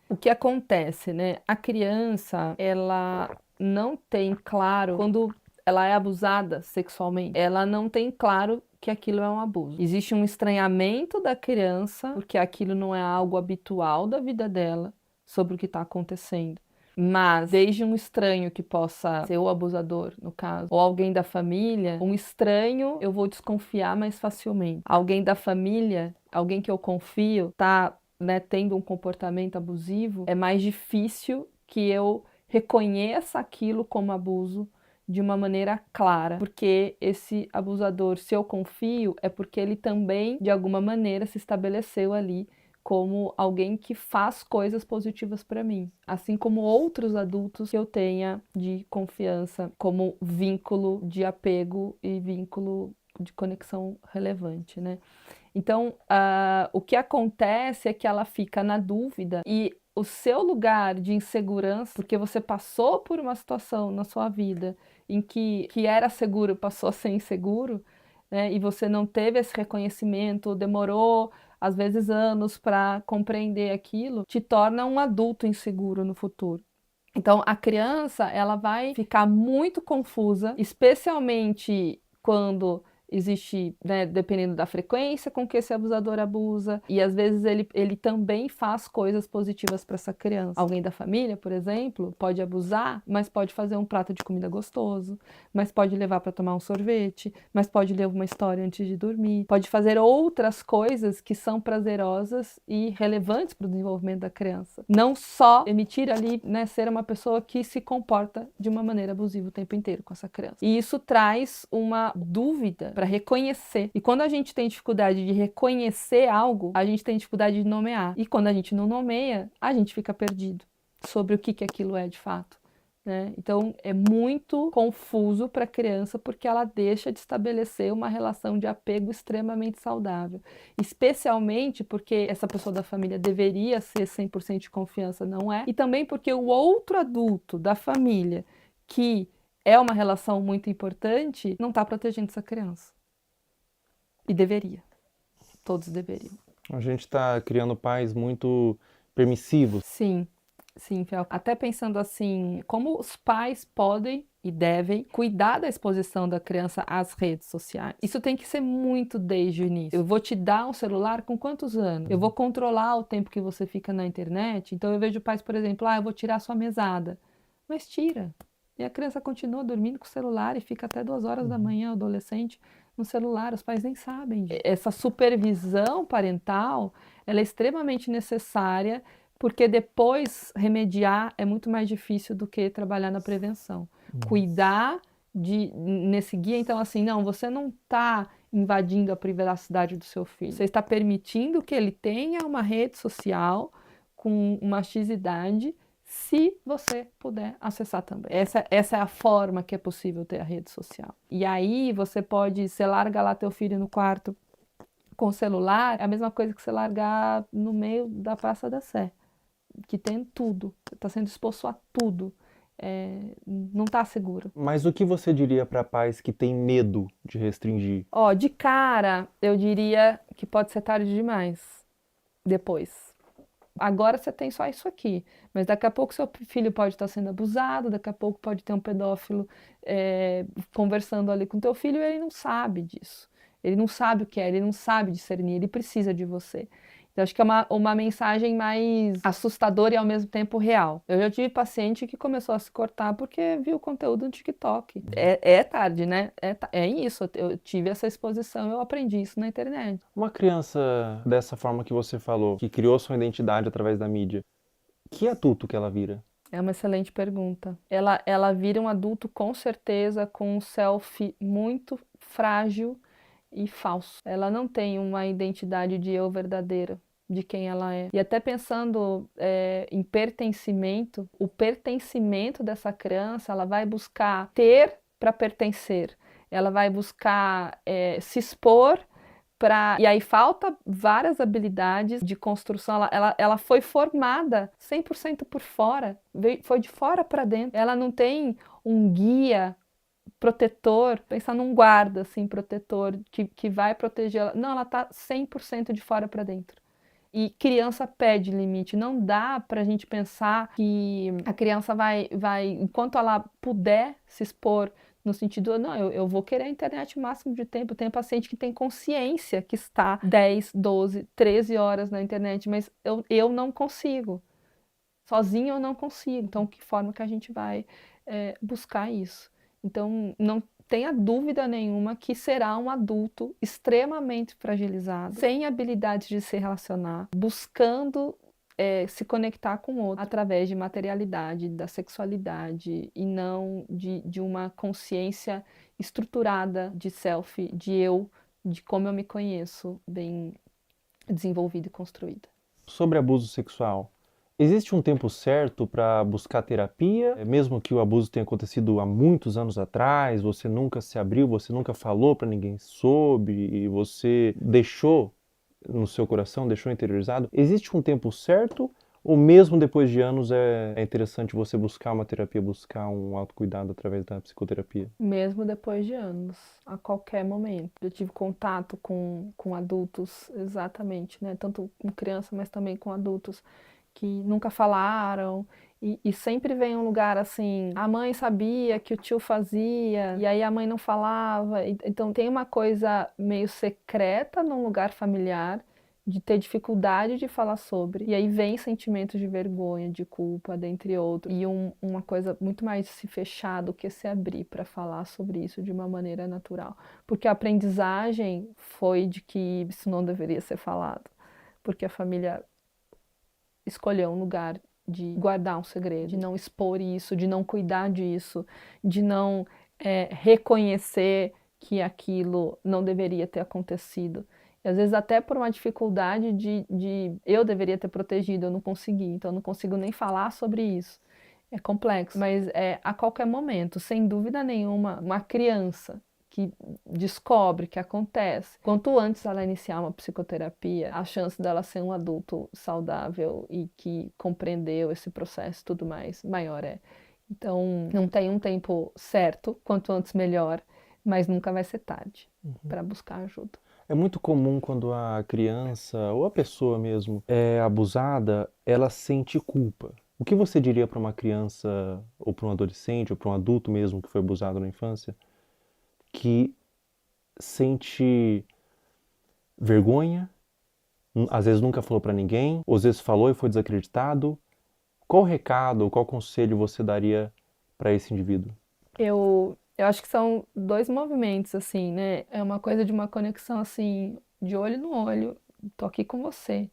O que acontece, né? A criança, ela não tem claro, quando ela é abusada sexualmente, ela não tem claro que aquilo é um abuso. Existe um estranhamento da criança, porque aquilo não é algo habitual da vida dela, sobre o que está acontecendo. Mas, desde um estranho que possa ser o abusador, no caso, ou alguém da família, um estranho eu vou desconfiar mais facilmente. Alguém da família, alguém que eu confio, tá, né, tendo um comportamento abusivo, é mais difícil que eu reconheça aquilo como abuso de uma maneira clara, porque esse abusador, se eu confio, é porque ele também, de alguma maneira, se estabeleceu ali como alguém que faz coisas positivas para mim, assim como outros adultos que eu tenha de confiança, como vínculo de apego e vínculo de conexão relevante, né? Então, o que acontece é que ela fica na dúvida e o seu lugar de insegurança, porque você passou por uma situação na sua vida em que era seguro passou a ser inseguro, né? E você não teve esse reconhecimento, demorou às vezes anos para compreender aquilo, te torna um adulto inseguro no futuro. Então, a criança, ela vai ficar muito confusa, especialmente quando existe, né, dependendo da frequência com que esse abusador abusa, e às vezes ele também faz coisas positivas para essa criança. Alguém da família, por exemplo, pode abusar, mas pode fazer um prato de comida gostoso, mas pode levar para tomar um sorvete, mas pode ler uma história antes de dormir, pode fazer outras coisas que são prazerosas e relevantes para o desenvolvimento da criança. Não só emitir ali, né, ser uma pessoa que se comporta de uma maneira abusiva o tempo inteiro com essa criança. E isso traz uma dúvida para reconhecer. E quando a gente tem dificuldade de reconhecer algo, a gente tem dificuldade de nomear. E quando a gente não nomeia, a gente fica perdido sobre o que aquilo é de fato, né? Então é muito confuso para a criança porque ela deixa de estabelecer uma relação de apego extremamente saudável, especialmente porque essa pessoa da família deveria ser 100% de confiança, não é? E também porque o outro adulto da família, que é uma relação muito importante, não está protegendo essa criança. E deveria. Todos deveriam. A gente está criando pais muito permissivos. Sim. Sim, Fel. Até pensando assim, como os pais podem e devem cuidar da exposição da criança às redes sociais. Isso tem que ser muito desde o início. Eu vou te dar um celular com quantos anos? Eu vou controlar o tempo que você fica na internet. Então eu vejo pais, por exemplo, eu vou tirar sua mesada. Mas tira. E a criança continua dormindo com o celular e fica até 2 horas da manhã, o adolescente, no celular. Os pais nem sabem. Essa supervisão parental, ela é extremamente necessária, porque depois remediar é muito mais difícil do que trabalhar na prevenção. Cuidar nesse guia, então assim, não, você não está invadindo a privacidade do seu filho. Você está permitindo que ele tenha uma rede social com uma X-idade, se você puder acessar também. Essa é a forma que é possível ter a rede social. E aí você larga lá teu filho no quarto com o celular, é a mesma coisa que você largar no meio da Praça da Sé, que tem tudo, está sendo exposto a tudo, não está seguro. Mas o que você diria para pais que têm medo de restringir? De cara, eu diria que pode ser tarde demais, depois. Agora você tem só isso aqui, mas daqui a pouco seu filho pode estar sendo abusado, daqui a pouco pode ter um pedófilo conversando ali com teu filho e ele não sabe disso. Ele não sabe o que é, ele não sabe discernir, ele precisa de você. Então, acho que é uma mensagem mais assustadora e ao mesmo tempo real. Eu já tive paciente que começou a se cortar porque viu conteúdo no TikTok. É tarde, né? É isso. Eu tive essa exposição, eu aprendi isso na internet. Uma criança dessa forma que você falou, que criou sua identidade através da mídia, que adulto que ela vira? É uma excelente pergunta. Ela vira um adulto com certeza com um selfie muito frágil e falso. Ela não tem uma identidade de eu verdadeira, de quem ela é. E até pensando em pertencimento, o pertencimento dessa criança, ela vai buscar ter para pertencer. Ela vai buscar se expor para... E aí falta várias habilidades de construção. Ela foi formada 100% por fora, foi de fora para dentro. Ela não tem um guia protetor, pensar num guarda, assim, protetor, que vai proteger ela. Não, ela tá 100% de fora para dentro. E criança pede limite. Não dá pra gente pensar que a criança vai, enquanto ela puder se expor, no sentido, não, eu vou querer a internet o máximo de tempo. Tem paciente que tem consciência que está 10, 12, 13 horas na internet, mas eu não consigo. Sozinho eu não consigo. Então, que forma que a gente vai buscar isso? Então, não tenha dúvida nenhuma que será um adulto extremamente fragilizado, sem habilidade de se relacionar, buscando se conectar com o outro através de materialidade, da sexualidade e não de uma consciência estruturada de self, de eu, de como eu me conheço, bem desenvolvida e construída. Sobre abuso sexual, existe um tempo certo para buscar terapia? Mesmo que o abuso tenha acontecido há muitos anos atrás, você nunca se abriu, você nunca falou para ninguém soube, e você deixou no seu coração, deixou interiorizado. Existe um tempo certo? Ou mesmo depois de anos é interessante você buscar uma terapia, buscar um autocuidado através da psicoterapia? Mesmo depois de anos, a qualquer momento. Eu tive contato com adultos, exatamente, né? Tanto com criança, mas também com adultos que nunca falaram E sempre vem um lugar assim, a mãe sabia que o tio fazia, e aí a mãe não falava. Então tem uma coisa meio secreta num lugar familiar, de ter dificuldade de falar sobre. E aí vem sentimentos de vergonha, de culpa, dentre outros. E uma coisa muito mais se fechar do que se abrir para falar sobre isso de uma maneira natural. Porque a aprendizagem foi de que isso não deveria ser falado. Porque a família escolheu um lugar de guardar um segredo, de não expor isso, de não cuidar disso, de não reconhecer que aquilo não deveria ter acontecido. E às vezes até por uma dificuldade de eu deveria ter protegido, eu não consegui, então eu não consigo nem falar sobre isso. É complexo, mas a qualquer momento, sem dúvida nenhuma, uma criança que descobre que acontece, quanto antes ela iniciar uma psicoterapia, a chance dela ser um adulto saudável e que compreendeu esse processo e tudo mais, maior é. Então, não tem um tempo certo, quanto antes melhor, mas nunca vai ser tarde para buscar ajuda. É muito comum quando a criança ou a pessoa mesmo é abusada, ela sente culpa. O que você diria para uma criança ou para um adolescente ou para um adulto mesmo que foi abusado na infância, que sente vergonha, às vezes nunca falou para ninguém, ou às vezes falou e foi desacreditado? Qual recado, qual conselho você daria para esse indivíduo? Eu acho que são dois movimentos, assim, né? É uma coisa de uma conexão, assim, de olho no olho. Tô aqui com você.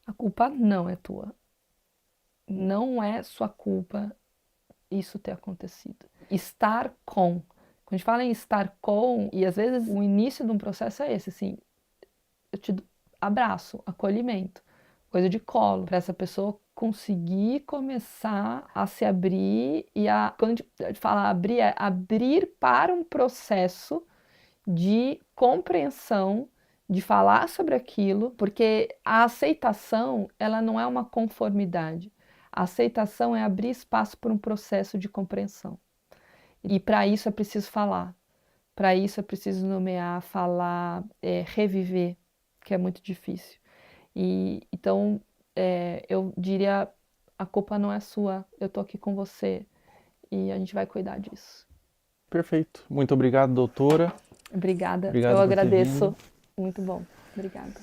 A culpa não é tua. Não é sua culpa isso ter acontecido. Estar com. Quando a gente fala em estar com, e às vezes o início de um processo é esse, assim, eu te abraço, acolhimento, coisa de colo, para essa pessoa conseguir começar a se abrir e quando a gente fala abrir, é abrir para um processo de compreensão, de falar sobre aquilo, porque a aceitação, ela não é uma conformidade. A aceitação é abrir espaço para um processo de compreensão. E para isso é preciso falar, para isso é preciso nomear, falar, reviver, que é muito difícil. Então, eu diria, a culpa não é sua, eu tô aqui com você e a gente vai cuidar disso. Perfeito. Muito obrigado, doutora. Obrigada. Obrigado eu por ter agradeço. vindo. Muito bom. Obrigada.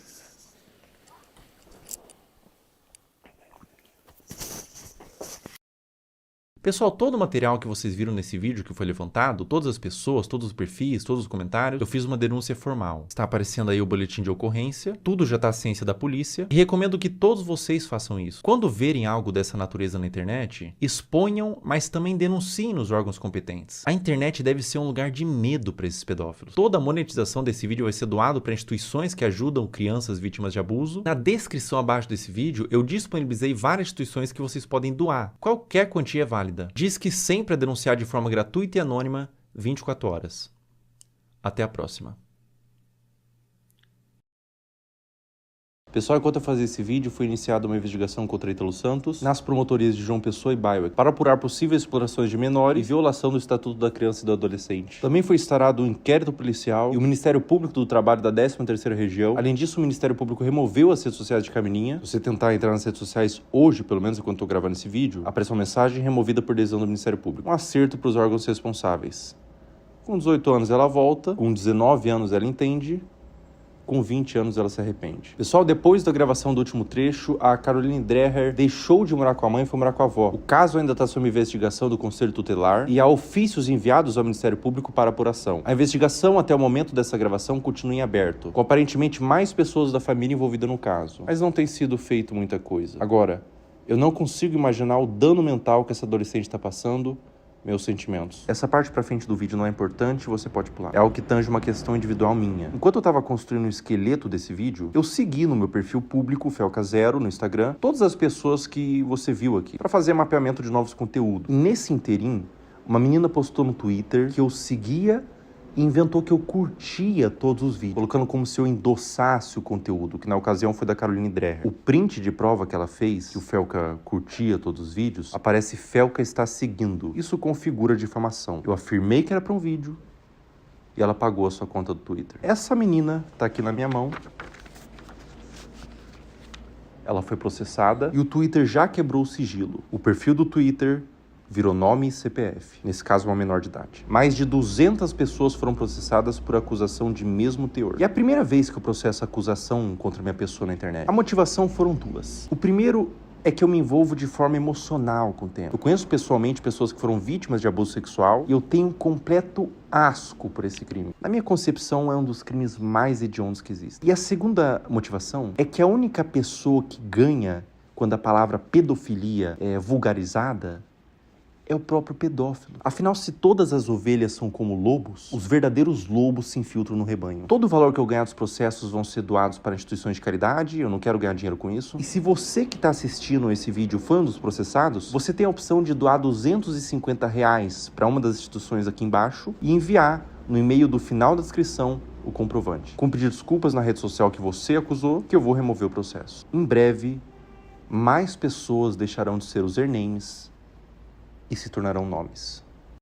Pessoal, todo o material que vocês viram nesse vídeo que foi levantado, todas as pessoas, todos os perfis, todos os comentários, eu fiz uma denúncia formal. Está aparecendo aí o boletim de ocorrência, tudo já está à ciência da polícia e recomendo que todos vocês façam isso. Quando verem algo dessa natureza na internet, exponham, mas também denunciem nos órgãos competentes. A internet deve ser um lugar de medo para esses pedófilos. Toda a monetização desse vídeo vai ser doado para instituições que ajudam crianças vítimas de abuso. Na descrição abaixo desse vídeo, eu disponibilizei várias instituições que vocês podem doar. Qualquer quantia é válida. Diz que sempre é denunciar de forma gratuita e anônima 24 horas. Até a próxima. Pessoal, enquanto eu fazia esse vídeo, foi iniciada uma investigação contra Ítalo Santos nas promotorias de João Pessoa e Bioeq para apurar possíveis explorações de menores e violação do Estatuto da Criança e do Adolescente. Também foi instaurado um inquérito policial e o Ministério Público do Trabalho da 13ª Região. Além disso, o Ministério Público removeu as redes sociais de Camininha. Se você tentar entrar nas redes sociais hoje, pelo menos enquanto eu tô gravando esse vídeo, aparece uma mensagem removida por decisão do Ministério Público. Um acerto para os órgãos responsáveis. Com 18 anos ela volta, com 19 anos ela entende, com 20 anos ela se arrepende. Pessoal, depois da gravação do último trecho, a Caroline Dreher deixou de morar com a mãe e foi morar com a avó. O caso ainda está sob investigação do Conselho Tutelar e há ofícios enviados ao Ministério Público para apuração. A investigação até o momento dessa gravação continua em aberto, com aparentemente mais pessoas da família envolvidas no caso. Mas não tem sido feito muita coisa. Agora, eu não consigo imaginar o dano mental que essa adolescente está passando. Meus sentimentos. Essa parte pra frente do vídeo não é importante, você pode pular. É algo que tange uma questão individual minha. Enquanto eu tava construindo o esqueleto desse vídeo, eu segui no meu perfil público, Felca0, no Instagram, todas as pessoas que você viu aqui, pra fazer mapeamento de novos conteúdos. E nesse interim, uma menina postou no Twitter que eu seguia e inventou que eu curtia todos os vídeos, colocando como se eu endossasse o conteúdo, que na ocasião foi da Caroline Dreher. O print de prova que ela fez, que o Felca curtia todos os vídeos, aparece Felca está seguindo. Isso configura difamação. Eu afirmei que era para um vídeo e ela pagou a sua conta do Twitter. Essa menina tá aqui na minha mão. ela foi processada e o Twitter já quebrou o sigilo. O perfil do Twitter virou nome e CPF, nesse caso uma menor de idade. Mais de 200 pessoas foram processadas por acusação de mesmo teor. E é a primeira vez que eu processo acusação contra minha pessoa na internet. A motivação foram duas. O primeiro é que eu me envolvo de forma emocional com o tema. Eu conheço pessoalmente pessoas que foram vítimas de abuso sexual e eu tenho completo asco por esse crime. Na minha concepção, é um dos crimes mais hediondos que existem. E a segunda motivação é que a única pessoa que ganha quando a palavra pedofilia é vulgarizada é o próprio pedófilo. Afinal, se todas as ovelhas são como lobos, os verdadeiros lobos se infiltram no rebanho. Todo o valor que eu ganhar dos processos vão ser doados para instituições de caridade, eu não quero ganhar dinheiro com isso. E se você que está assistindo esse vídeo foi um dos processados, você tem a opção de doar R$250 para uma das instituições aqui embaixo e enviar no e-mail do final da descrição o comprovante. Com pedir desculpas na rede social que você acusou, que eu vou remover o processo. Em breve, mais pessoas deixarão de ser usernames e se tornarão nomes.